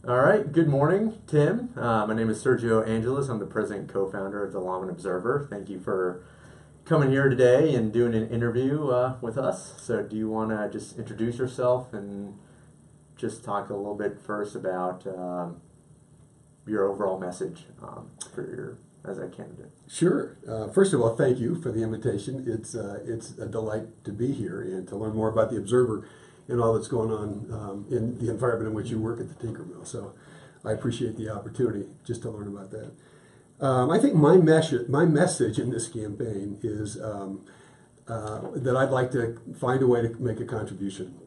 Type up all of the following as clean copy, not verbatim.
All right, good morning, Tim. My name is Sergio Angelis. I'm the president and co-founder of the Longmont Observer. Thank you for coming here today and doing an interview with us. So do you want to just introduce yourself and just talk a little bit first about your overall message for your as a candidate? Sure. First of all, thank you for the invitation. It's a delight to be here and to learn more about the Observer and all that's going on in the environment in which you work at the Tinkermill. So I appreciate the opportunity just to learn about that. I think my message in this campaign is that I'd like to find a way to make a contribution,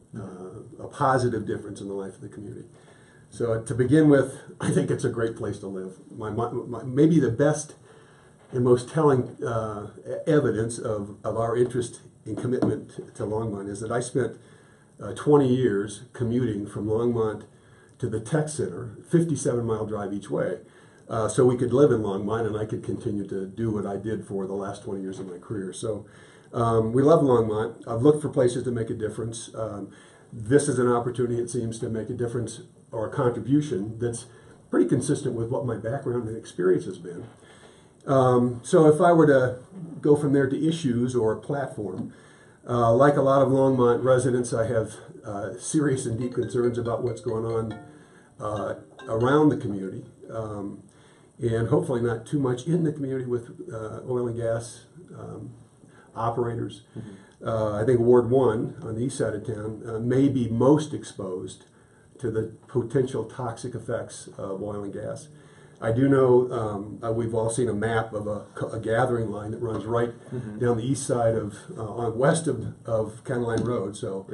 a positive difference in the life of the community. So to begin with, I think it's a great place to live. Maybe the best and most telling evidence of our interest and commitment to Longmont is that I spent 20 years commuting from Longmont to the tech center, 57-mile drive each way, so we could live in Longmont and I could continue to do what I did for the last 20 years of my career. So we love Longmont. I've looked for places to make a difference. This is an opportunity, it seems, to make a difference or a contribution that's pretty consistent with what my background and experience has been. So if I were to go from there to issues or platform, like a lot of Longmont residents, I have serious and deep concerns about what's going on around the community, and hopefully not too much in the community with oil and gas operators. I think Ward 1 on the east side of town may be most exposed to the potential toxic effects of oil and gas. I do know we've all seen a map of a gathering line that runs right down the east side west of County Line Road, so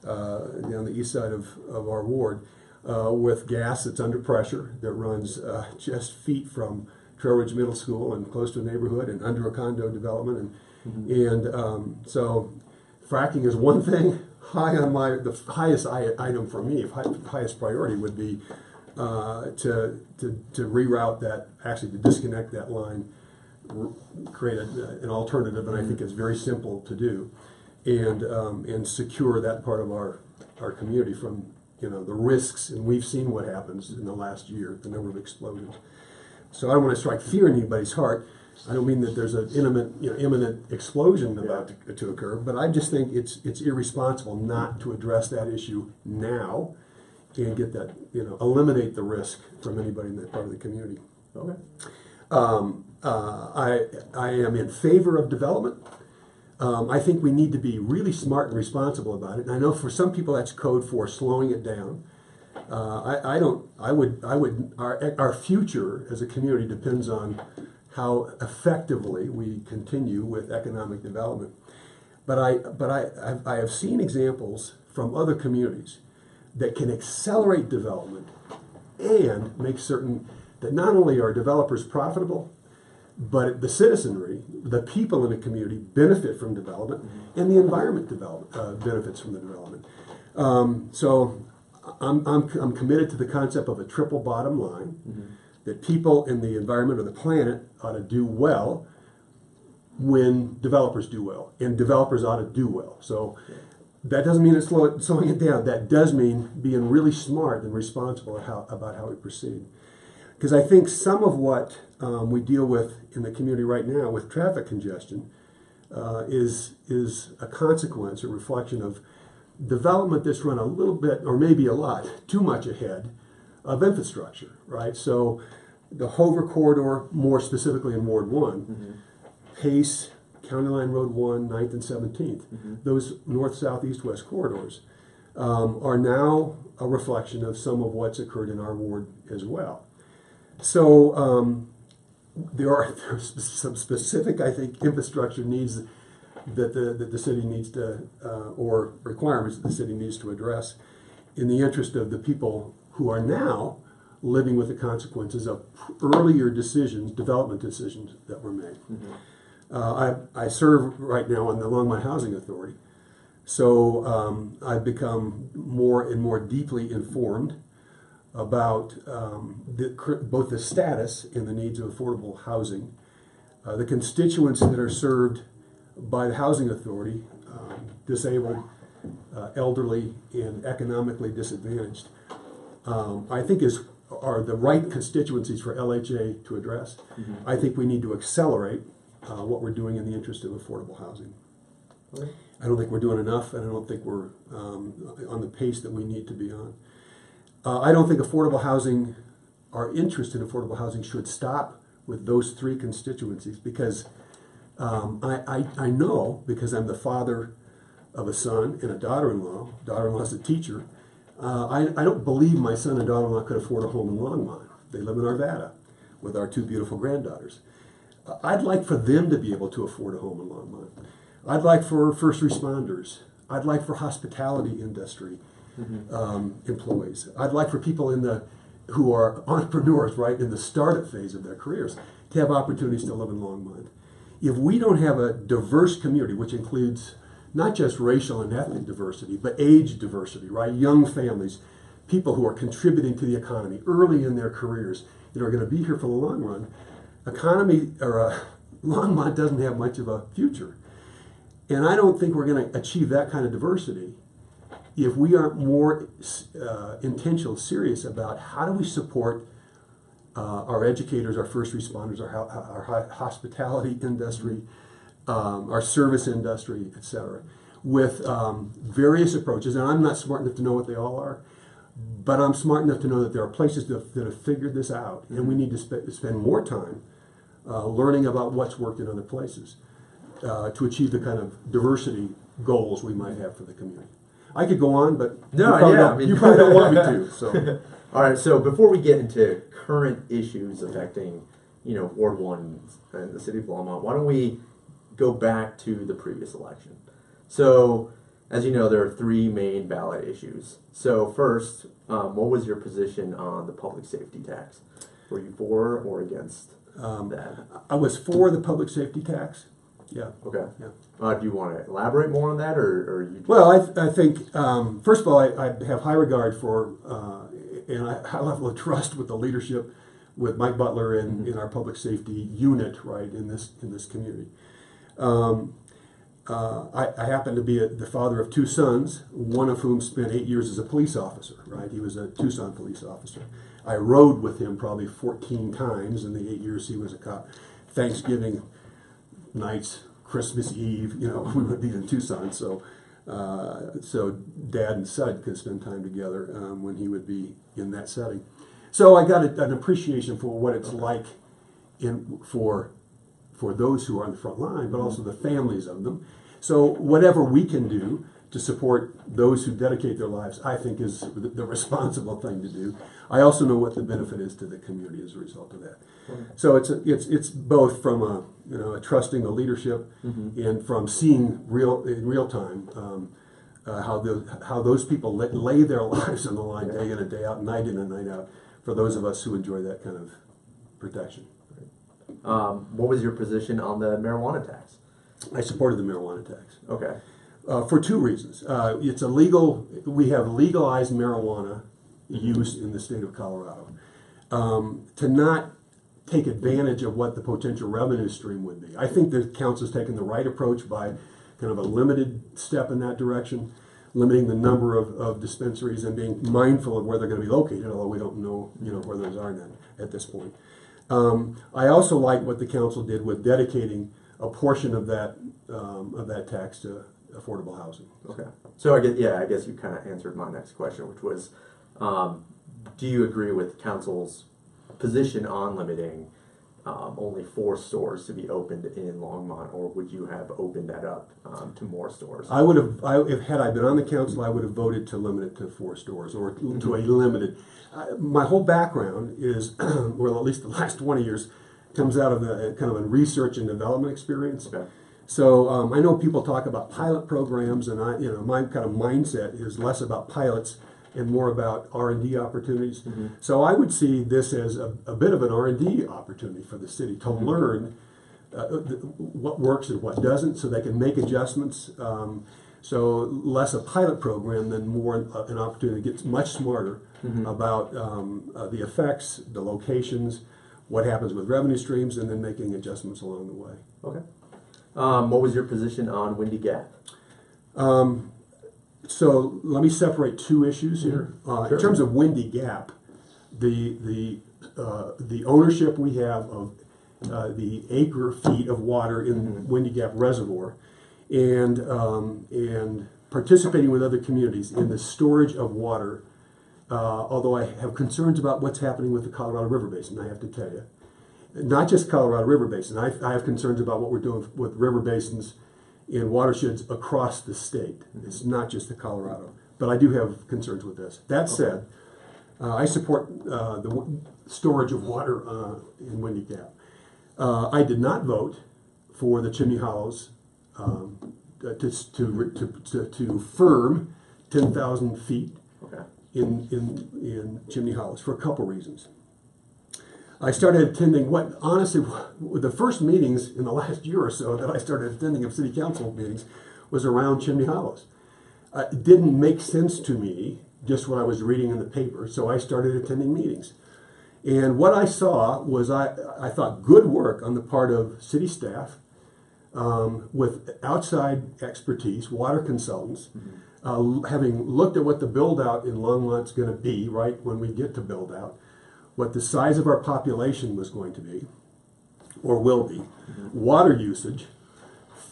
down the east side of our ward, with gas that's under pressure that runs just feet from Trail Ridge Middle School and close to a neighborhood and under a condo development. So fracking is one thing. The highest item for me, highest priority would be to reroute that, actually to disconnect that line, create an alternative, and I think it's very simple to do, and secure that part of our community from the risks. And we've seen what happens in the last year, the number of explosions. So I don't want to strike fear in anybody's heart. I don't mean that there's an imminent explosion about to occur, but I just think it's irresponsible not to address that issue now and get that, eliminate the risk from anybody in that part of the community. Okay. I am in favor of development. I think we need to be really smart and responsible about it. And I know for some people that's code for slowing it down. Our future as a community depends on how effectively we continue with economic development. But I have seen examples from other communities that can accelerate development and make certain that not only are developers profitable, but the citizenry, the people in the community benefit from development, and the environment benefits from the development. So I'm committed to the concept of a triple bottom line, that people in the environment or the planet ought to do well when developers do well, and developers ought to do well. So that doesn't mean it's slowing it down. That does mean being really smart and responsible about how we proceed. Because I think some of what we deal with in the community right now with traffic congestion is a consequence, a reflection of development that's run a little bit, or maybe a lot, too much ahead of infrastructure, right? So the Hover corridor, more specifically in Ward 1, Pace, County Line Road 1, 9th and 17th, those north, south, east, west corridors are now a reflection of some of what's occurred in our ward as well. So there are some specific, I think, infrastructure needs that the city needs to, or requirements that the city needs to address in the interest of the people who are now living with the consequences of earlier decisions, development decisions that were made. I serve right now on the Longmont Housing Authority, so I've become more and more deeply informed about both the status and the needs of affordable housing. The constituents that are served by the Housing Authority, disabled, elderly, and economically disadvantaged, I think are the right constituencies for LHA to address. I think we need to accelerate what we're doing in the interest of affordable housing. Okay. I don't think we're doing enough, and I don't think we're on the pace that we need to be on. I don't think affordable housing, our interest in affordable housing should stop with those three constituencies, because I know, because I'm the father of a son and a daughter-in-law. Daughter-in-law is a teacher. I don't believe my son and daughter-in-law could afford a home in Longmont. They live in Arvada with our two beautiful granddaughters. I'd like for them to be able to afford a home in Longmont. I'd like for first responders. I'd like for hospitality industry employees. I'd like for people who are entrepreneurs, right, in the startup phase of their careers, to have opportunities to live in Longmont. If we don't have a diverse community, which includes not just racial and ethnic diversity, but age diversity, right? Young families, people who are contributing to the economy early in their careers that are going to be here for the long run. Longmont doesn't have much of a future. And I don't think we're going to achieve that kind of diversity if we aren't more intentional, serious about how do we support our educators, our first responders, our hospitality industry, our service industry, et cetera, with various approaches. And I'm not smart enough to know what they all are, but I'm smart enough to know that there are places that have figured this out, and we need to spend more time learning about what's worked in other places to achieve the kind of diversity goals we might have for the community. I could go on, but you probably don't want me to. So. All right, so before we get into current issues affecting, Ward 1 and the city of Longmont, why don't we go back to the previous election? So, as you know, there are three main ballot issues. So first, what was your position on the public safety tax? Were you for or against that? I was for the public safety tax. Yeah. Okay. Yeah. Do you want to elaborate more on that, or you? Just... Well, I think first of all, I have high regard for and a high level of trust with the leadership, with Mike Butler and in our public safety unit, right, in this community. I happen to be the father of two sons, one of whom spent 8 years as a police officer, right? He was a Tucson police officer. I rode with him probably 14 times in the 8 years he was a cop. Thanksgiving nights, Christmas Eve, we would be in Tucson, so Dad and son could spend time together when he would be in that setting. So I got an appreciation for what it's like for those who are on the front line, but also the families of them. So whatever we can do to support those who dedicate their lives, I think is the responsible thing to do. I also know what the benefit is to the community as a result of that. So it's both from a trusting the leadership and from seeing in real time how those people lay their lives on the line day in and day out, night in and night out, for those of us who enjoy that kind of protection. What was your position on the marijuana tax? I supported the marijuana tax. Okay. For two reasons. It's illegal. We have legalized marijuana use in the state of Colorado. To not take advantage of what the potential revenue stream would be. I think the council's taken the right approach by kind of a limited step in that direction, limiting the number of dispensaries and being mindful of where they're going to be located, although we don't know, where those are at this point. I also like what the council did with dedicating a portion of that tax to affordable housing. Okay. So I guess you kind of answered my next question, which was, do you agree with council's position on limiting only 4 stores to be opened in Longmont, or would you have opened that up to more stores? I would have, had I been on the council, I would have voted to limit it to 4 stores, or to a limited. My whole background is, well, at least the last 20 years, comes out of a kind of a research and development experience. Okay. So I know people talk about pilot programs, and my kind of mindset is less about pilots and more about R&D opportunities. So I would see this as a bit of an R&D opportunity for the city to learn what works and what doesn't, so they can make adjustments. So less a pilot program than more an opportunity to get much smarter about the effects, the locations, what happens with revenue streams, and then making adjustments along the way. Okay. What was your position on Windy Gap? So let me separate two issues here. Sure. In terms of Windy Gap, the ownership we have of the acre feet of water in Windy Gap Reservoir, and participating with other communities in the storage of water. Although I have concerns about what's happening with the Colorado River Basin, I have to tell you. Not just Colorado River Basin. I have concerns about what we're doing with river basins in watersheds across the state. It's not just the Colorado. But I do have concerns with this. That said, I support the storage of water in Windy Gap. I did not vote for the Chimney Hollows to firm 10,000 feet in Chimney Hollows for a couple reasons. I started attending the first meetings in the last year or so that I started attending of city council meetings was around Chimney Hollows. It didn't make sense to me, just what I was reading in the paper, so I started attending meetings. And what I saw was, I thought, good work on the part of city staff with outside expertise, water consultants, having looked at what the build-out in Longmont's going to be, right, when we get to build-out, what the size of our population was going to be, or will be, water usage,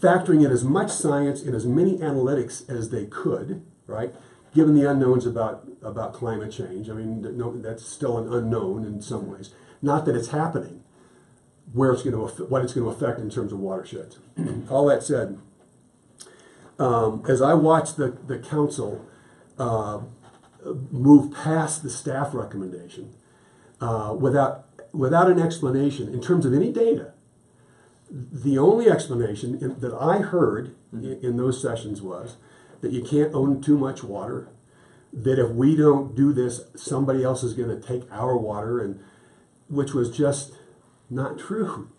factoring in as much science and as many analytics as they could, right, given the unknowns about climate change. I mean, that's still an unknown in some ways. Not that it's happening, what it's going to affect in terms of watersheds. All that said, as I watched the council move past the staff recommendation without an explanation in terms of any data, the only explanation that I heard in those sessions was that you can't own too much water, that if we don't do this, somebody else is going to take our water, and which was just not true.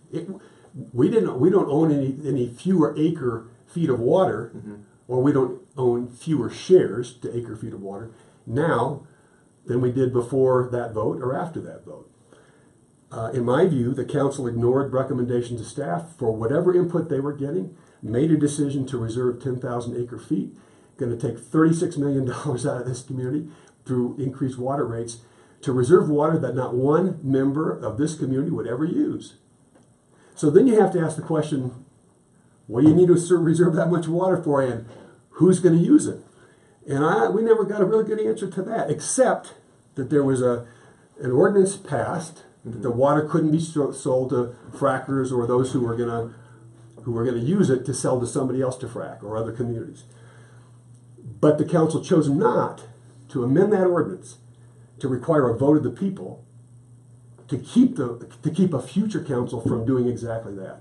We don't own any fewer acre feet of water, or we don't own fewer shares to acre feet of water now than we did before that vote or after that vote. In my view, the council ignored recommendations of staff for whatever input they were getting, made a decision to reserve 10,000 acre feet, going to take $36 million out of this community through increased water rates to reserve water that not one member of this community would ever use. So then you have to ask the question, what do you need to reserve that much water for, and who's going to use it? And we never got a really good answer to that, except that there was an ordinance passed that the water couldn't be sold to frackers or those who were going to use it to sell to somebody else to frack or other communities. But the council chose not to amend that ordinance to require a vote of the people to keep a future council from doing exactly that.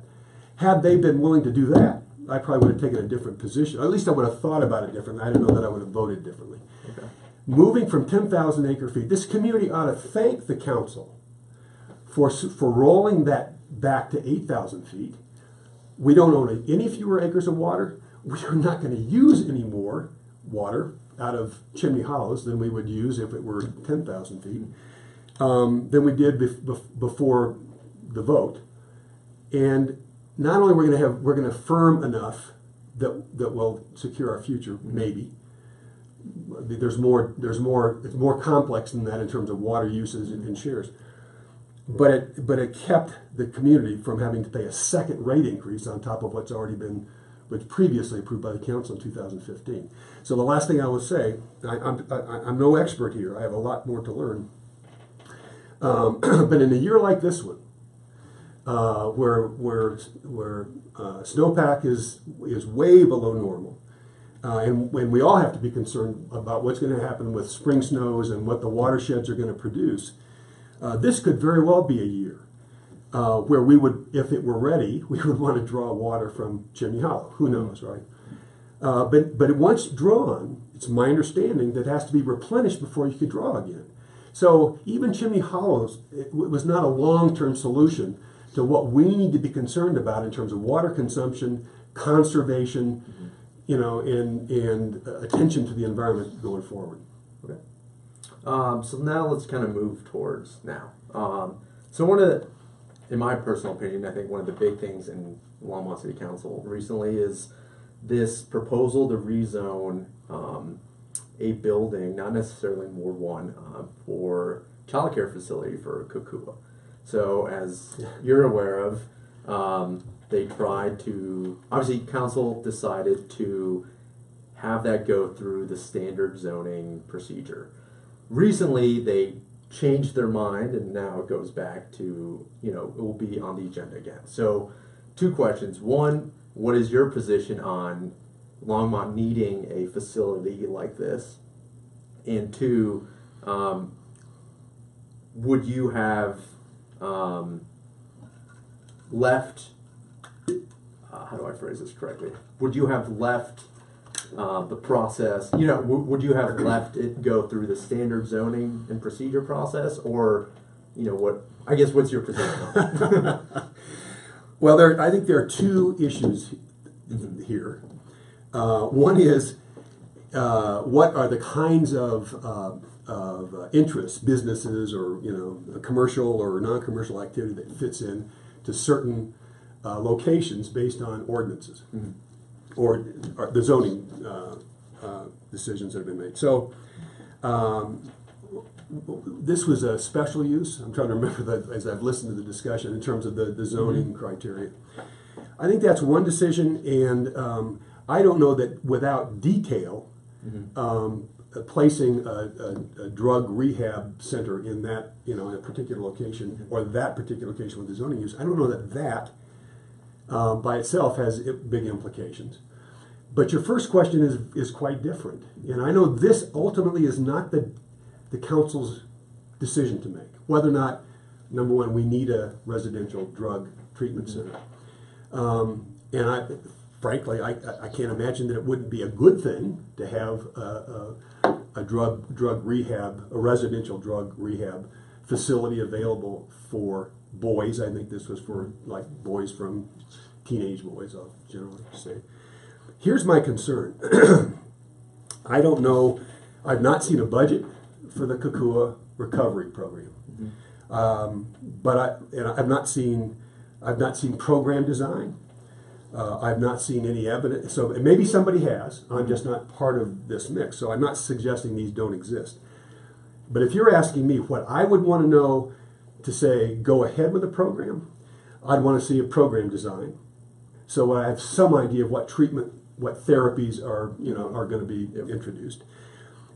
Had they been willing to do that, I probably would have taken a different position. At least I would have thought about it differently. I don't know that I would have voted differently. Okay. Moving from 10,000 acre feet, this community ought to thank the council for rolling that back to 8,000 feet. We don't own any fewer acres of water. We are not going to use any more water out of Chimney Hollows than we would use if it were 10,000 feet, than we did before the vote. And not only we're going to firm enough that will secure our future, maybe. It's more complex than that in terms of water uses and shares. But it kept the community from having to pay a second rate increase on top of what's previously approved by the council in 2015. So the last thing I will say, I'm no expert here. I have a lot more to learn. But in a year like this one, where snowpack is way below normal, and when we all have to be concerned about what's going to happen with spring snows and what the watersheds are going to produce, this could very well be a year where we would, if it were ready, we would want to draw water from Chimney Hollow. Who knows, right? But once drawn, it's my understanding that it has to be replenished before you could draw again. So even Chimney Hollows, it was not a long-term solution to what we need to be concerned about in terms of water consumption, conservation, and attention to the environment going forward. Okay. So now let's kind of move towards now. In my personal opinion, I think one of the big things in Longmont City Council recently is this proposal to rezone a building, not necessarily in Ward 1, for childcare facility for Kukua. So as you're aware of, they tried to, obviously council decided to have that go through the standard zoning procedure. Recently they changed their mind and now it goes back to, it will be on the agenda again. So 2 questions. One, what is your position on Longmont needing a facility like this? And 2, would you have left, how do I phrase this correctly? Would you have left the process, would you have let it go through the standard zoning and procedure process, or, what's your position on it? Well, I think there are 2 issues here. One is what are the kinds of interests, businesses or commercial or non-commercial activity that fits in to certain locations based on ordinances. Mm-hmm. or the zoning decisions that have been made. So this was a special use. I'm trying to remember that as I've listened to the discussion in terms of the zoning criteria. I think that's one decision, and I don't know that without detail, placing a drug rehab center in that, in a particular location, or that particular location with the zoning use, I don't know that by itself has big implications. But your first question is quite different. And I know this ultimately is not the council's decision to make, whether or not, number one, we need a residential drug treatment center. And frankly, I can't imagine that it wouldn't be a good thing to have a drug rehab, a residential drug rehab facility available for boys. I think this was for like boys from teenage boys, I'll generally say. Here's my concern. I don't know, I've not seen a budget for the Kukua recovery program. But I've not seen program design. I've not seen any evidence. So maybe somebody has. I'm just not part of this mix. So I'm not suggesting these don't exist. But if you're asking me what I would want to know to say go ahead with the program, I'd want to see a program design. So I have some idea of what treatment, what therapies are going to be introduced.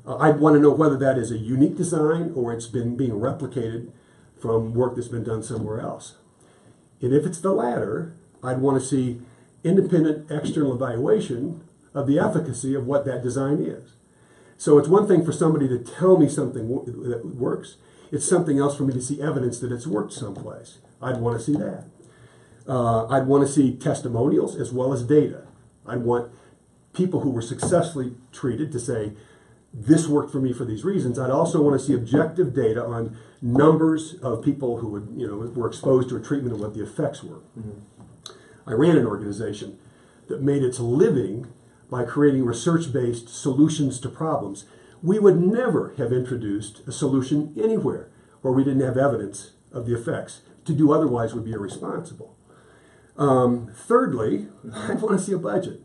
I'd want to know whether that is a unique design or it's been being replicated from work that's been done somewhere else. And if it's the latter, I'd want to see independent external evaluation of the efficacy of what that design is. So it's one thing for somebody to tell me something that works. It's something else for me to see evidence that it's worked someplace. I'd want to see that. I'd want to see testimonials as well as data. I'd want people who were successfully treated to say, this worked for me for these reasons. I'd also want to see objective data on numbers of people who were exposed to a treatment and what the effects were. I ran an organization that made its living by creating research-based solutions to problems. We would never have introduced a solution anywhere where we didn't have evidence of the effects. To do otherwise would be irresponsible. Thirdly, I want to see a budget.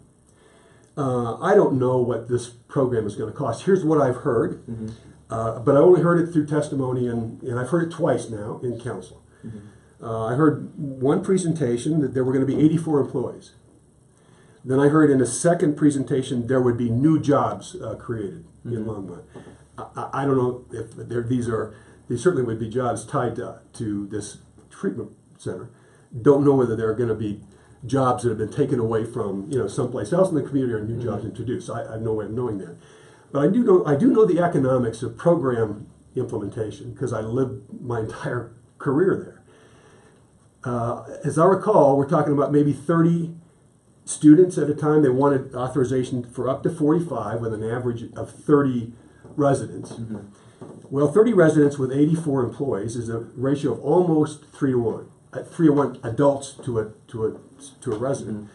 I don't know what this program is going to cost. Here's what I've heard, but I only heard it through testimony, and I've heard it twice now in council. I heard one presentation that there were going to be 84 employees. Then I heard in a second presentation there would be new jobs created in Longmont. I don't know if these certainly would be jobs tied to this treatment center. Don't know whether there are going to be jobs that have been taken away from someplace else in the community or new jobs introduced. I have no way of knowing that. But I do know the economics of program implementation because I lived my entire career there. As I recall, we're talking about maybe 30 students at a time. They wanted authorization for up to 45 with an average of 30 residents. Well, 30 residents with 84 employees is a ratio of almost 3 to 1. 3 to 1 adults to a resident.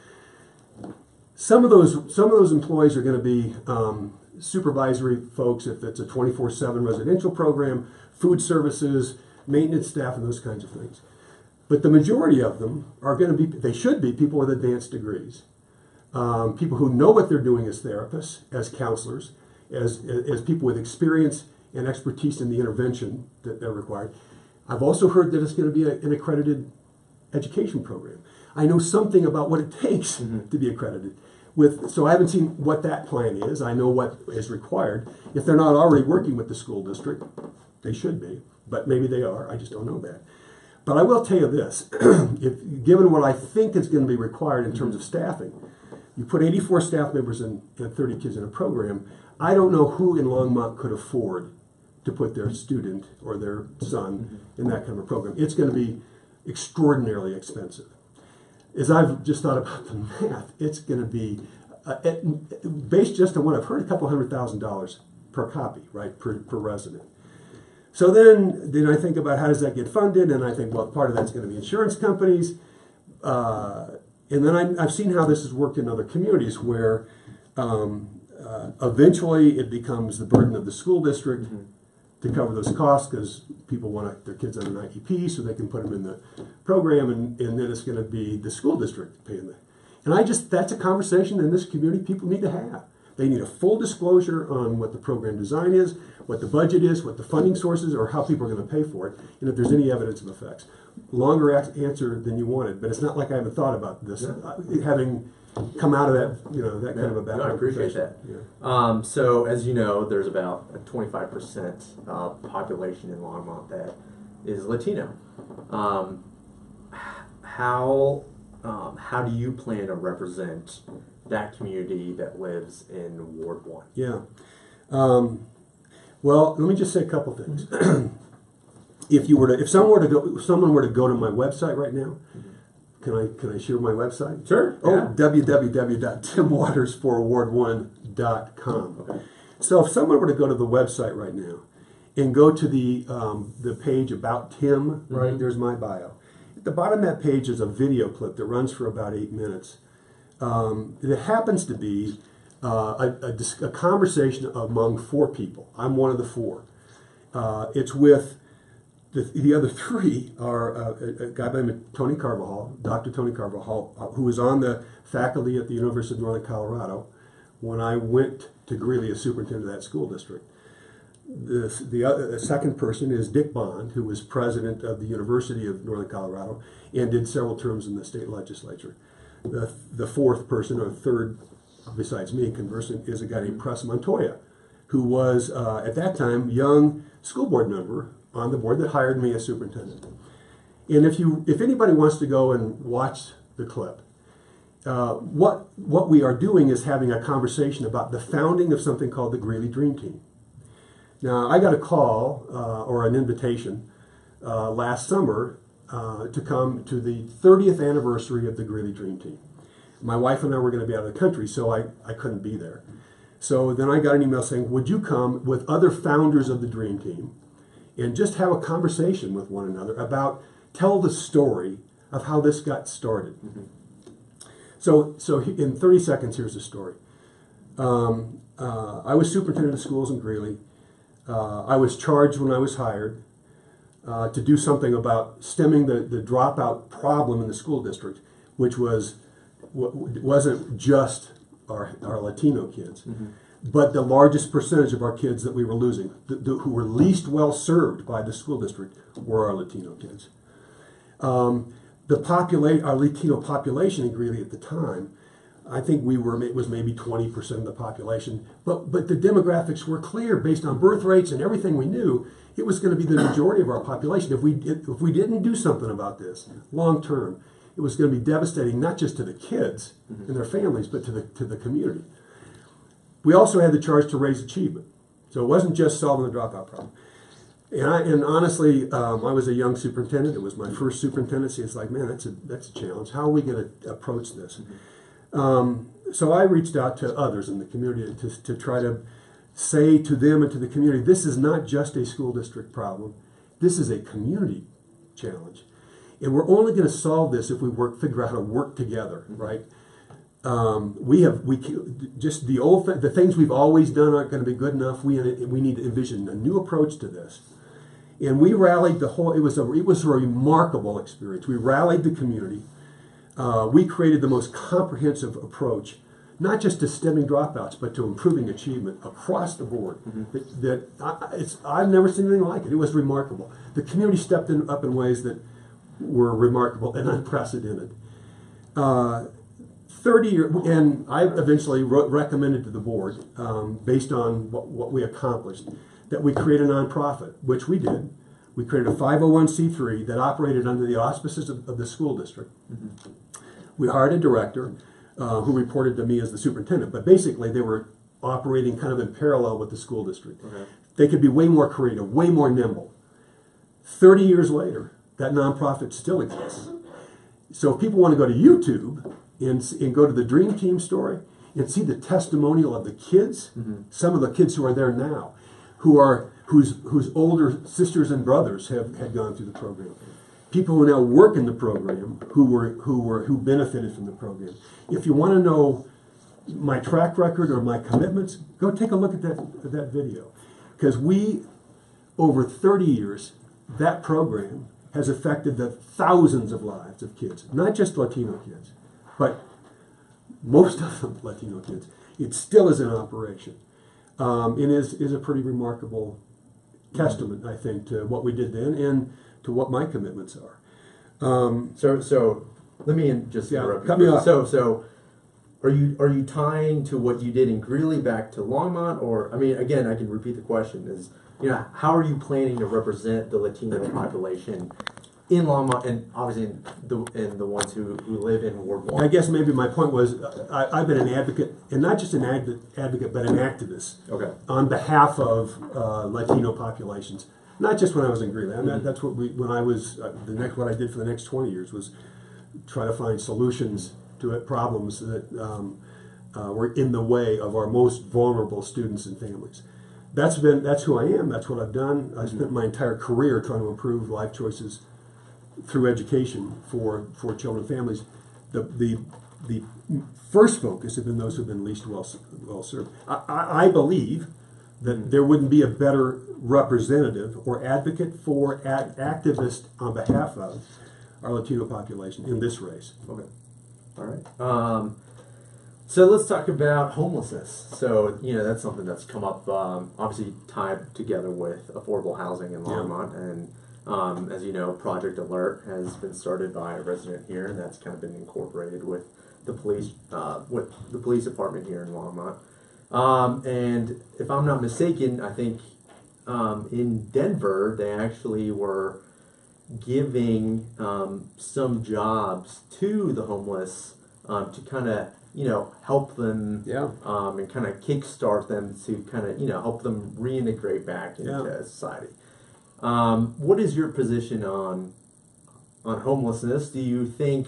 Some of those employees are going to be supervisory folks if it's a 24/7 residential program, food services, maintenance staff, and those kinds of things. But the majority of them are going to be, they should be people with advanced degrees. people who know what they're doing as therapists, as counselors, as people with experience and expertise in the intervention that they're required. I've also heard that it's going to be an accredited education program. I know something about what it takes to be accredited. So I haven't seen what that plan is. I know what is required. If they're not already working with the school district, they should be, but maybe they are. I just don't know that. But I will tell you this, given what I think is going to be required in terms of staffing, you put 84 staff members and 30 kids in a program, I don't know who in Longmont could afford to put their student or their son in that kind of a program. It's going to be extraordinarily expensive. As I've just thought about the math, it's going to be, based just on what I've heard, a couple $100,000 per copy, right, per resident. So then I think about how does that get funded, and I think, well, part of that's going to be insurance companies. And then I've seen how this has worked in other communities where eventually it becomes the burden of the school district to cover those costs because people want their kids on an IEP so they can put them in the program, and then it's going to be the school district paying that. And that's a conversation in this community people need to have. They need a full disclosure on what the program design is, what the budget is, what the funding sources, or how people are going to pay for it, and if there's any evidence of effects. Longer answer than you wanted, but it's not like I haven't thought about this, having come out of that, that kind of a background. No, I appreciate that. Yeah. So as you know, there's about a 25% population in Longmont that is Latino. How do you plan to represent that community that lives in Ward 1? Yeah. Well, let me just say a couple things. If someone were to go to my website right now, can I share my website? Sure. Oh, www.timwatersforward1.com. Okay. So if someone were to go to the website right now and go to the page about Tim, right, there's my bio. At the bottom of that page is a video clip that runs for about 8 minutes. It happens to be a conversation among 4 people. I'm one of the 4. It's with the other 3 are a guy by the name of Tony Carvajal, Dr. Tony Carvajal, who was on the faculty at the University of Northern Colorado when I went to Greeley as superintendent of that school district. The second person is Dick Bond, who was president of the University of Northern Colorado and did several terms in the state legislature. The fourth person, or third, besides me, conversant, is a guy named Press Montoya, who was, at that time, young school board member on the board that hired me as superintendent. And if anybody wants to go and watch the clip, what we are doing is having a conversation about the founding of something called the Greeley Dream Team. Now, I got a call or an invitation last summer to come to the 30th anniversary of the Greeley Dream Team. My wife and I were going to be out of the country, so I couldn't be there. So then I got an email saying, would you come with other founders of the Dream Team and just have a conversation with one another tell the story of how this got started. So in 30 seconds, here's the story. I was superintendent of schools in Greeley. I was charged when I was hired to do something about stemming the dropout problem in the school district, which wasn't just our Latino kids, but the largest percentage of our kids that we were losing, who were least well served by the school district, were our Latino kids. Our Latino population in Greeley at the time, I think it was maybe 20% of the population, but the demographics were clear based on birth rates and everything we knew. It was going to be the majority of our population. If we didn't do something about this long term, it was going to be devastating, not just to the kids and their families, but to the community. We also had the charge to raise achievement, so it wasn't just solving the dropout problem. And honestly, I was a young superintendent. It was my first superintendency. It's like, man, that's a challenge. How are we going to approach this? So I reached out to others in the community to try to say to them and to the community, this is not just a school district problem. This is a community challenge. And we're only going to solve this if we figure out how to work together, right? The things we've always done aren't going to be good enough. We need to envision a new approach to this. And we rallied it was a remarkable experience. We rallied the community. we created the most comprehensive approach, not just to stemming dropouts, but to improving achievement across the board. I've never seen anything like it. It was remarkable. The community stepped up in ways that were remarkable and unprecedented. 30 years, and I eventually recommended to the board, based on what we accomplished, that we create a nonprofit, which we did. We created a 501c3 that operated under the auspices of the school district. We hired a director who reported to me as the superintendent, but basically they were operating kind of in parallel with the school district. Okay. They could be way more creative, way more nimble. 30 years later, that nonprofit still exists. So if people want to go to YouTube and go to the Dream Team story and see the testimonial of the kids, some of the kids who are there now, whose older sisters and brothers had gone through the program. People who now work in the program who benefited from the program. If you want to know my track record or my commitments, go take a look at that video. Because over 30 years, that program has affected the thousands of lives of kids, not just Latino kids, but most of them Latino kids. It still is in operation. And is a pretty remarkable testament, I think, to what we did then and to what my commitments are. So let me just interrupt. Cut me off. So are you tying to what you did in Greeley back to Longmont, or I mean, again, I can repeat the question: is how are you planning to represent the Latino population in Longmont, and obviously in the ones who live in Ward 1? I guess maybe my point was I've been an advocate, and not just an advocate, but an activist on behalf of Latino populations. Not just when I was in Greeley. I mean, that's what when I was what I did for the next 20 years was try to find solutions to problems that were in the way of our most vulnerable students and families. That's who I am. That's what I've done. I spent my entire career trying to improve life choices through education for children and families. The first focus have been those who've been least well served. I believe that there wouldn't be a better representative or advocate for, activist on behalf of our Latino population in this race. Okay. All right. So let's talk about homelessness. So, that's something that's come up, obviously tied together with affordable housing in Longmont. And as you know, Project Alert has been started by a resident here, and that's kind of been incorporated with the police department here in Longmont. And if I'm not mistaken, I think in Denver they actually were giving some jobs to the homeless to kind of help them and kind of kickstart them to kind of help them reintegrate back into society. What is your position on homelessness? Do you think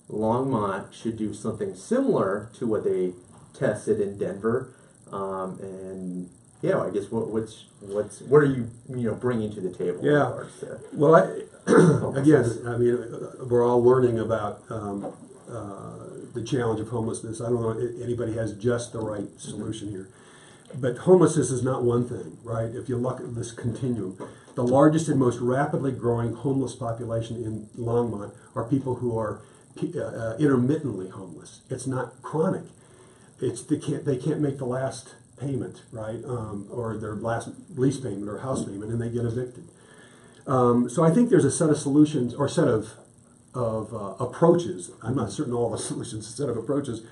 Longmont should do something similar to what they tested in Denver? And I guess what are you bringing to the table? In regards to well, again, I mean, we're all learning about the challenge of homelessness. I don't know if anybody has just the right solution here, but homelessness is not one thing, right? If you look at this continuum, the largest and most rapidly growing homeless population in Longmont are people who are intermittently homeless. It's not chronic. They can't make the last payment, right, or their last lease payment or house payment, and they get evicted. So I think there's a set of solutions or set of approaches. I'm not certain all the solutions, a set of approaches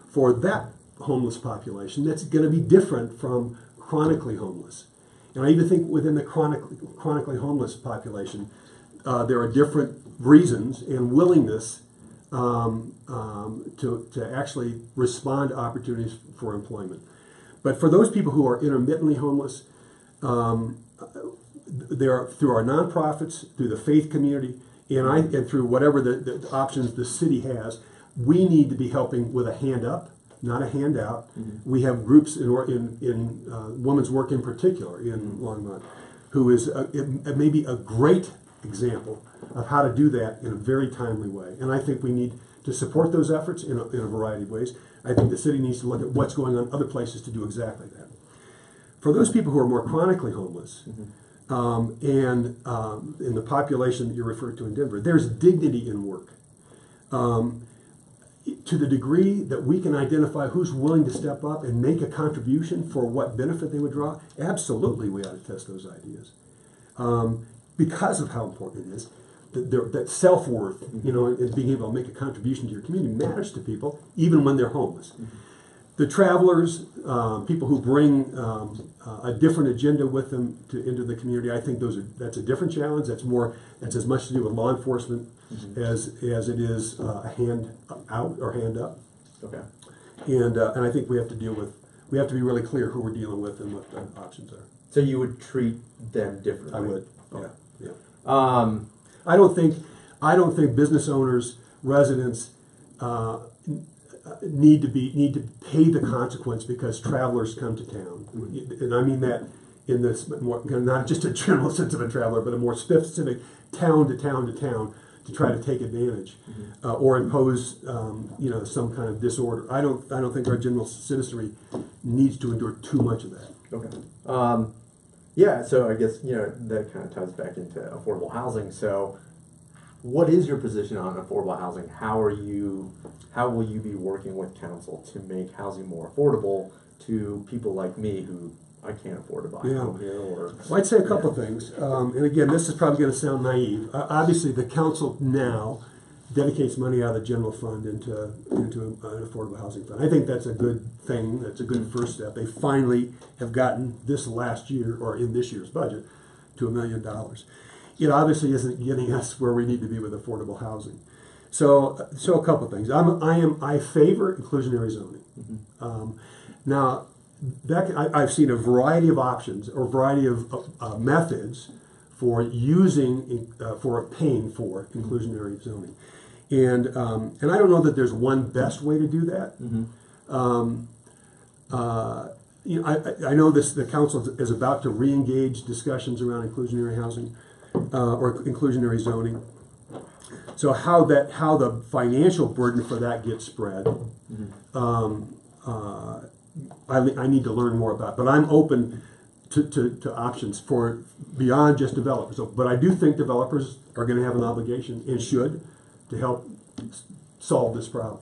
for that homeless population that's going to be different from chronically homeless. And I even think within the chronically homeless population, there are different reasons and willingness to actually respond to opportunities for employment. But for those people who are intermittently homeless, they're through our nonprofits, through the faith community, and through whatever the options the city has, we need to be helping with a hand up, not a handout. We have groups in women's work in particular in Longmont, who is maybe a great example of how to do that in a very timely way. And I think we need to support those efforts in a variety of ways. I think the city needs to look at what's going on in other places to do exactly that. For those people who are more chronically homeless, and in the population that you referred to in Denver, there's dignity in work. to the degree that we can identify who's willing to step up and make a contribution for what benefit they would draw, absolutely we ought to test those ideas. Because of how important it is, that self-worth, and being able to make a contribution to your community matters to people, even when they're homeless. The travelers, people who bring a different agenda with them into the community, I think that's a different challenge. That's as much to do with law enforcement as it is a hand out or hand up. Okay. And I think we have to be really clear who we're dealing with and what the options are. So you would treat them differently? I would. Okay. Yeah. I don't think business owners, residents, need to pay the consequence because travelers come to town, and I mean that in this more, not just a general sense of a traveler, but a more specific town to town to town to try to take advantage or impose some kind of disorder. I don't think our general citizenry needs to endure too much of that. Okay. Yeah. So I guess that kind of ties back into affordable housing. So, what is your position on affordable housing? How will you be working with council to make housing more affordable to people like me who I can't afford to buy a home here? Well, I'd say a couple of things. And again, this is probably going to sound naive. Obviously, the council now dedicates money out of the general fund into an affordable housing fund. I think that's a good thing. That's a good first step. They finally have gotten this last year, or in this year's budget, to $1 million. It obviously isn't getting us where we need to be with affordable housing. So a couple of things. I favor inclusionary zoning. Now, I've seen a variety of options or variety of methods for using for paying for inclusionary zoning, and I don't know that there's one best way to do that. I know the council is about to re-engage discussions around inclusionary housing or inclusionary zoning. So how the financial burden for that gets spread, I need to learn more about. But I'm open to options for beyond just developers. But I do think developers are going to have an obligation and should to help solve this problem.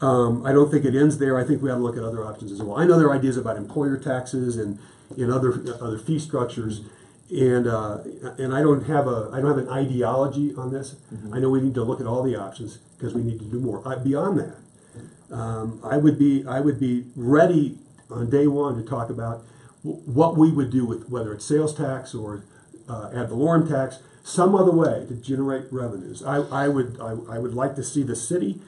I don't think it ends there. I think we have to look at other options as well. I know there are ideas about employer taxes and other fee structures. And I don't have an ideology on this. I know we need to look at all the options because we need to do more. Beyond that, I would be ready on day one to talk about what we would do with whether it's sales tax or ad valorem tax, some other way to generate revenues. I would like to see the city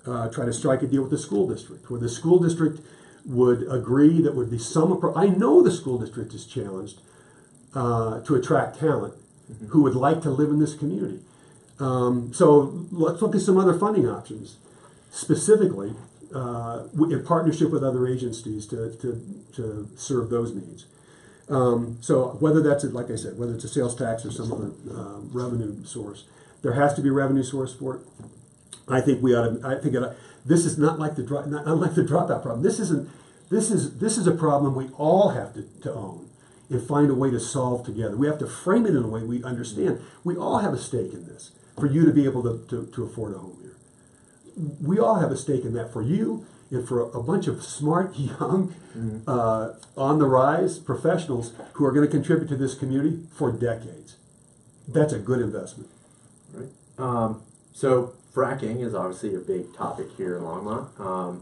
try to strike a deal with the school district, where the school district would agree that would be some. I know the school district is challenged to attract talent who would like to live in this community. So let's look at some other funding options, specifically in partnership with other agencies to serve those needs. So whether that's, like I said, whether it's a sales tax or some other revenue source, there has to be a revenue source for it. I think we ought to. This is not like unlike the dropout problem. This is a problem we all have to own and find a way to solve together. We have to frame it in a way we understand. We all have a stake in this for you to be able to afford a home here. We all have a stake in that for you and for a bunch of smart, young, on the rise professionals who are going to contribute to this community for decades. That's a good investment. Right. So fracking is obviously a big topic here in Longmont.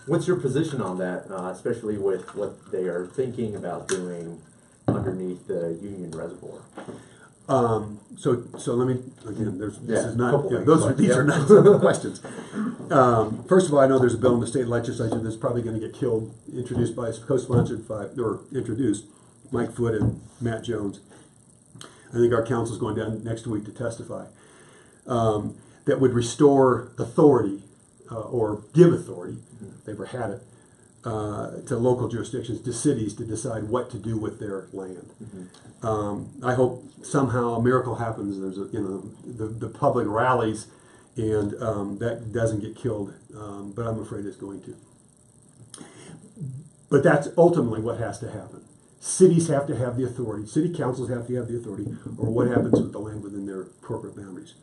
What's your position on that, especially with what they are thinking about doing underneath the Union Reservoir? So let me again. These are not simple questions. First of all, I know there's a bill in the state legislature that's probably going to get killed, co-sponsored by Mike Foote and Matt Jones. I think our council's going down next week to testify. That would restore authority or give authority, if they ever had it, to local jurisdictions, to cities to decide what to do with their land. I hope somehow a miracle happens. There's the public rallies, and that doesn't get killed. But I'm afraid it's going to. But that's ultimately what has to happen. Cities have to have the authority. City councils have to have the authority, or what happens with the land within their corporate boundaries.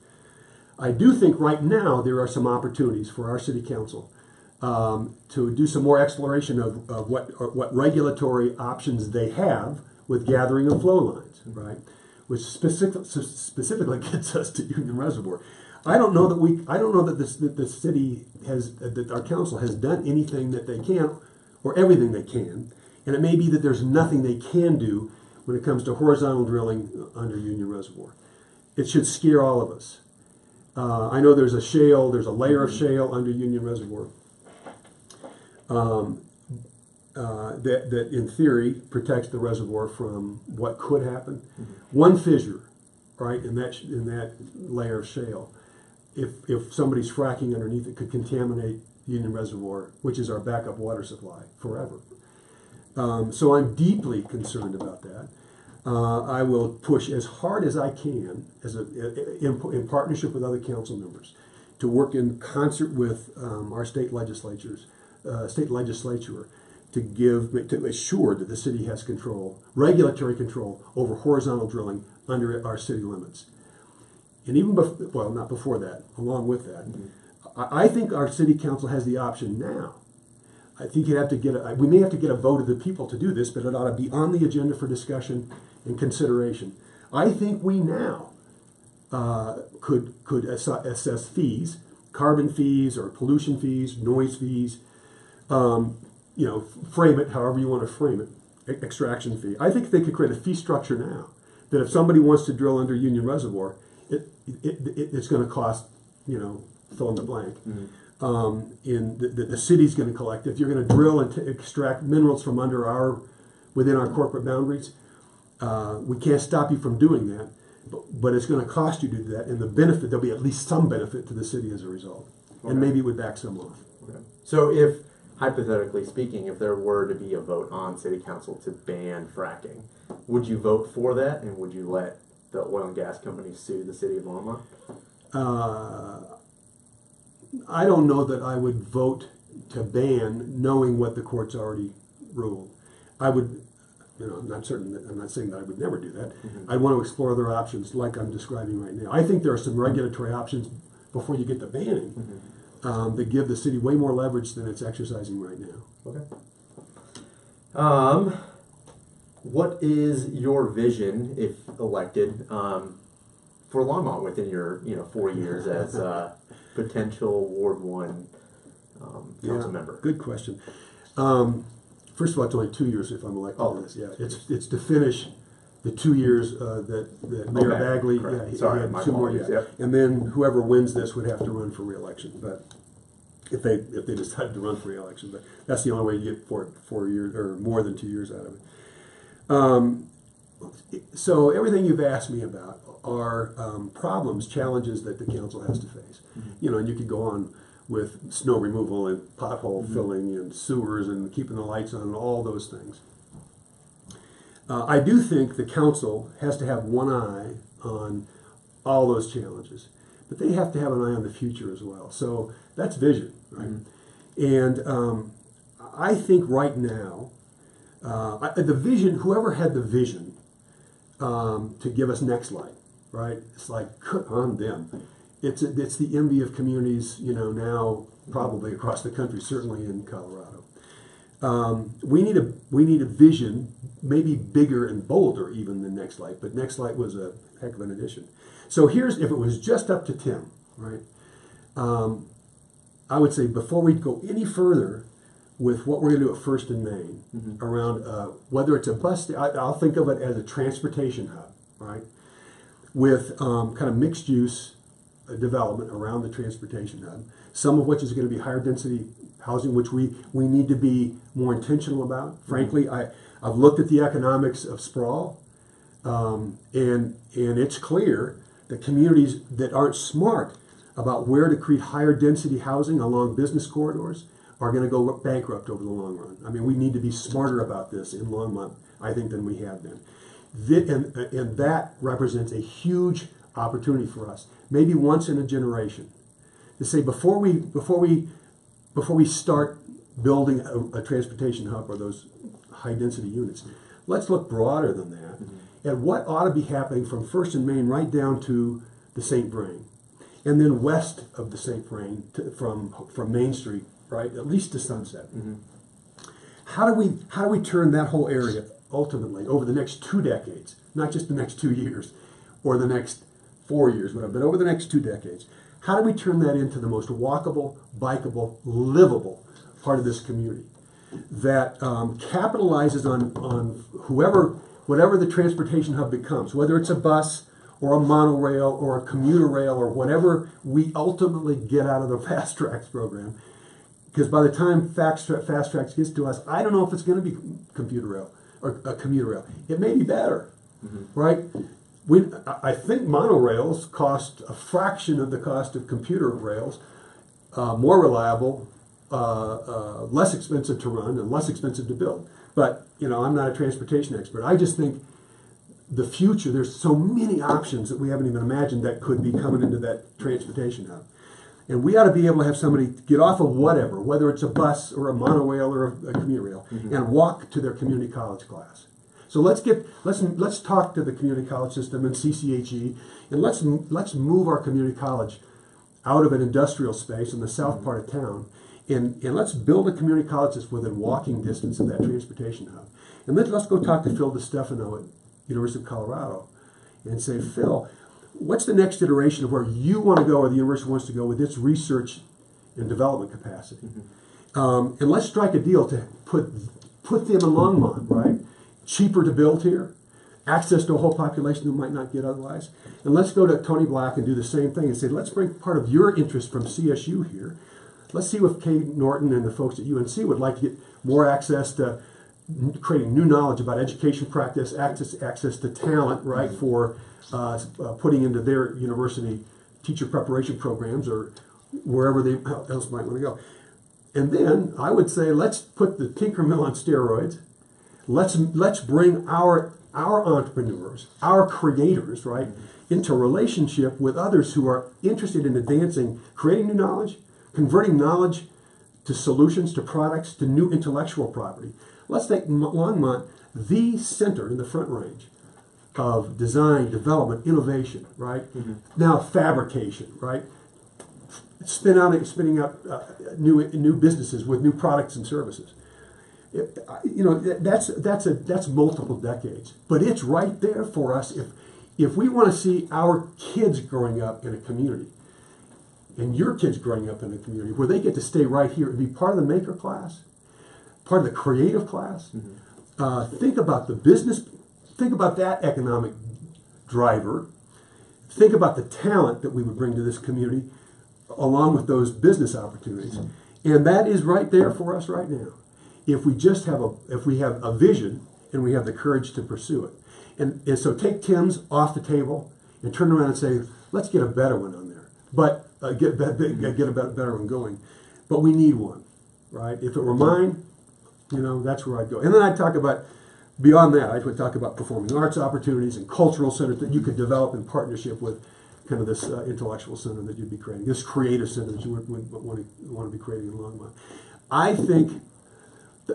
I do think right now there are some opportunities for our city council to do some more exploration of what regulatory options they have with gathering of flow lines, right? Which specifically gets us to Union Reservoir. I don't know that the city has, that our council has done anything that they can, or everything they can, and it may be that there's nothing they can do when it comes to horizontal drilling under Union Reservoir. It should scare all of us. I know there's a layer of shale under Union Reservoir that in theory protects the reservoir from what could happen. One fissure, right, in that layer of shale, if somebody's fracking underneath it, could contaminate Union Reservoir, which is our backup water supply, forever. So I'm deeply concerned about that. I will push as hard as I can, in partnership with other council members, to work in concert with our state legislature, to assure that the city has regulatory control over horizontal drilling under our city limits. And even not before that, along with that, I think our city council has the option now. I think we may have to get a vote of the people to do this, but it ought to be on the agenda for discussion and consideration. I think we now could assess fees, carbon fees or pollution fees, noise fees, frame it however you want to frame it, extraction fee. I think they could create a fee structure now that if somebody wants to drill under Union Reservoir, it's going to cost, fill in the blank. The city's going to collect. If you're going to drill and extract minerals from within our corporate boundaries, we can't stop you from doing that, but it's going to cost you to do that, and there'll be at least some benefit to the city as a result, and maybe it would back some off. Okay. So if, hypothetically speaking, if there were to be a vote on city council to ban fracking, would you vote for that, and would you let the oil and gas companies sue the city of Longmont? I don't know that I would vote to ban, knowing what the court's already ruled. I would, I'm not saying that I would never do that. I want to explore other options like I'm describing right now. I think there are some regulatory options before you get to banning that give the city way more leverage than it's exercising right now. Okay. What is your vision, if elected, for Longmont within your 4 years as potential Ward 1 council member? Good question. First of all, it's only 2 years if I'm elected. Oh, this. Yeah, it's to finish the 2 years that Mayor Bagley. Correct. He Sorry, had my 2 more. apologies. Yeah. Yep. And then whoever wins this would have to run for re-election. But if they decided to run for re-election, but that's the only way you get 4 years or more than 2 years out of it. So everything you've asked me about are challenges that the council has to face. And you could go on with snow removal and pothole filling and sewers and keeping the lights on and all those things. I do think the council has to have one eye on all those challenges, but they have to have an eye on the future as well. So that's vision, right? And I think right now, the vision, whoever had the vision to give us Next Light, right? It's like, good on them. It's the envy of communities, now probably across the country, certainly in Colorado. We need a vision, maybe bigger and bolder even than Next Light, but Next Light was a heck of an addition. So if it was just up to Tim, right? I would say before we go any further with what we're going to do at First and Main around whether it's a bus, I'll think of it as a transportation hub, right? With kind of mixed use development around the transportation hub, some of which is going to be higher density housing, which we need to be more intentional about. Frankly, I've looked at the economics of sprawl, and it's clear that communities that aren't smart about where to create higher density housing along business corridors are going to go bankrupt over the long run. I mean, we need to be smarter about this in Longmont, I think, than we have been. And that represents a huge opportunity for us, maybe once in a generation, to say before we start building a transportation hub or those high density units, let's look broader than that at what ought to be happening from First and Main right down to the St. Vrain. and then west of the St. Vrain from Main Street, right, at least to Sunset. Mm-hmm. How do we turn that whole area ultimately over the next 2 decades, not just the next 2 years or the next 4 years, whatever, but over the next 2 decades? How do we turn that into the most walkable, bikeable, livable part of this community that capitalizes on whatever the transportation hub becomes, whether it's a bus or a monorail or a commuter rail or whatever we ultimately get out of the Fast Tracks program? Because by the time Fast Tracks gets to us, I don't know if it's going to be computer rail or a commuter rail. It may be better, right? I think monorails cost a fraction of the cost of computer rails, more reliable, less expensive to run, and less expensive to build. But, I'm not a transportation expert. I just think the future, there's so many options that we haven't even imagined that could be coming into that transportation hub. And we ought to be able to have somebody get off of whatever, whether it's a bus or a monorail or a commuter rail, and walk to their community college class. So let's talk to the community college system and CCHE, and let's move our community college out of an industrial space in the south part of town, and let's build a community college that's within walking distance of that transportation hub. And let's go talk to Phil DeStefano at University of Colorado and say, Phil, what's the next iteration of where you want to go or the university wants to go with its research and development capacity? And let's strike a deal to put them in Longmont, right? Cheaper to build here, access to a whole population that might not get otherwise. And let's go to Tony Black and do the same thing and say, let's bring part of your interest from CSU here. Let's see if Kay Norton and the folks at UNC would like to get more access to creating new knowledge about education practice, access to talent, right, for putting into their university teacher preparation programs or wherever they else might want to go. And then I would say, let's put the Tinker Mill on steroids. Let's bring our entrepreneurs, our creators, right, into relationship with others who are interested in advancing, creating new knowledge, converting knowledge to solutions, to products, to new intellectual property. Let's take Longmont, the center in the Front Range of design, development, innovation, right? Now fabrication, right? Spinning out new businesses with new products and services. That's multiple decades, but it's right there for us if we want to see our kids growing up in a community and your kids growing up in a community where they get to stay right here and be part of the maker class, part of the creative class. Think about the business, think about that economic driver, think about the talent that we would bring to this community along with those business opportunities. And that is right there for us right now. If we just have a vision and we have the courage to pursue it. And so take Tim's off the table and turn around and say, let's get a better one on there. But get a better one going. But we need one, right? If it were mine, that's where I'd go. And then I'd talk about, beyond that, I would talk about performing arts opportunities and cultural centers that you could develop in partnership with kind of this intellectual center that you'd be creating, this creative center that you would want to be creating in Longmont. I think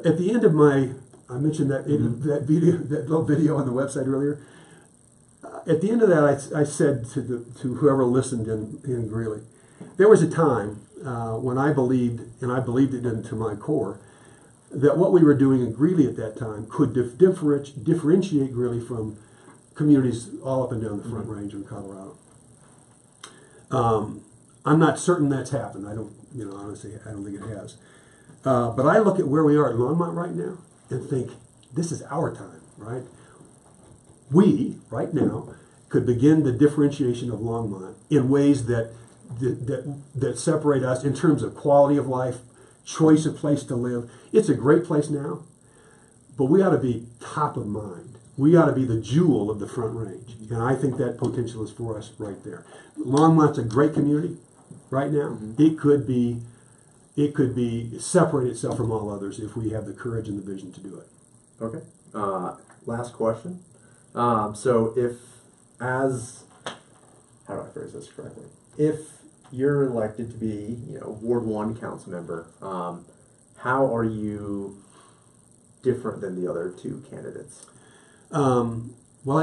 at the end of I mentioned that little video on the website earlier. At the end of that, I said to whoever listened in Greeley, there was a time when I believed, and I believed it into my core, that what we were doing in Greeley at that time could differentiate Greeley from communities all up and down the Front Range in Colorado. I'm not certain that's happened. Honestly, I don't think it has. But I look at where we are at Longmont right now and think, this is our time, right? We, right now, could begin the differentiation of Longmont in ways that separate us in terms of quality of life, choice of place to live. It's a great place now, but we ought to be top of mind. We ought to be the jewel of the Front Range, and I think that potential is for us right there. Longmont's a great community right now. It could be separate itself from all others if we have the courage and the vision to do it. Okay. Last question. So how do I phrase this correctly? If you're elected to be, Ward 1 council member, how are you different than the other two candidates? Well,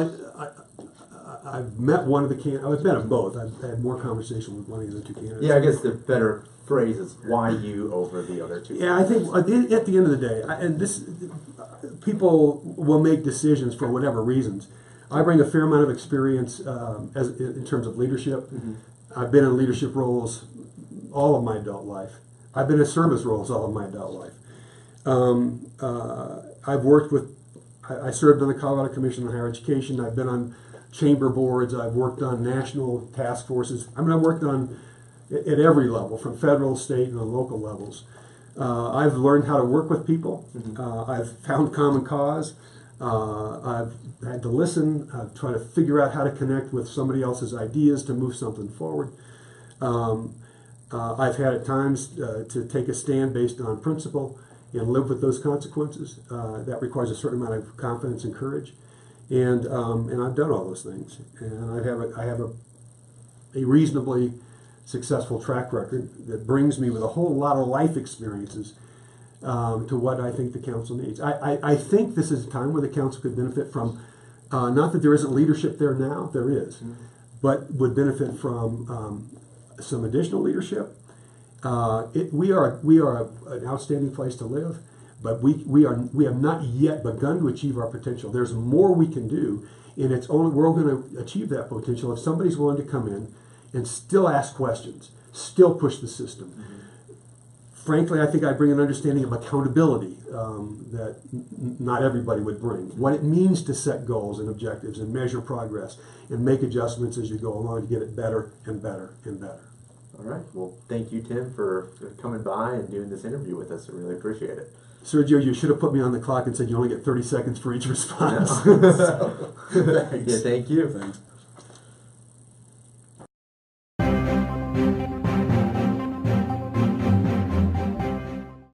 I've met one of the candidates. I've met them both. I've had more conversation with one of the other two candidates. Yeah, I guess the better phrase is why you over the other two. Yeah, I think at the end of the day, people will make decisions for whatever reasons. I bring a fair amount of experience in terms of leadership. Mm-hmm. I've been in leadership roles all of my adult life. I've been in service roles all of my adult life. I've worked with. I served on the Colorado Commission on Higher Education. I've been on chamber boards. I've worked on national task forces. I mean, I've worked on at every level, from federal, state, and on local levels. I've learned how to work with people. Mm-hmm. I've found common cause. I've had to listen, try to figure out how to connect with somebody else's ideas to move something forward. I've had at times to take a stand based on principle and live with those consequences. That requires a certain amount of confidence and courage. And I've done all those things. And I have a reasonably successful track record that brings me with a whole lot of life experiences to what I think the council needs. I think this is a time where the council could benefit from, not that there isn't leadership there now, there is, but would benefit from some additional leadership. We are an outstanding place to live, but we have not yet begun to achieve our potential. There's more we can do, and we're only going to achieve that potential if somebody's willing to come in and still ask questions, still push the system. Mm-hmm. Frankly, I think I bring an understanding of accountability that not everybody would bring. What it means to set goals and objectives and measure progress and make adjustments as you go along to get it better and better and better. All right. Well, thank you, Tim, for coming by and doing this interview with us. I really appreciate it. Sergio, you should have put me on the clock and said you only get 30 seconds for each response. No. Yeah, thank you. Thanks.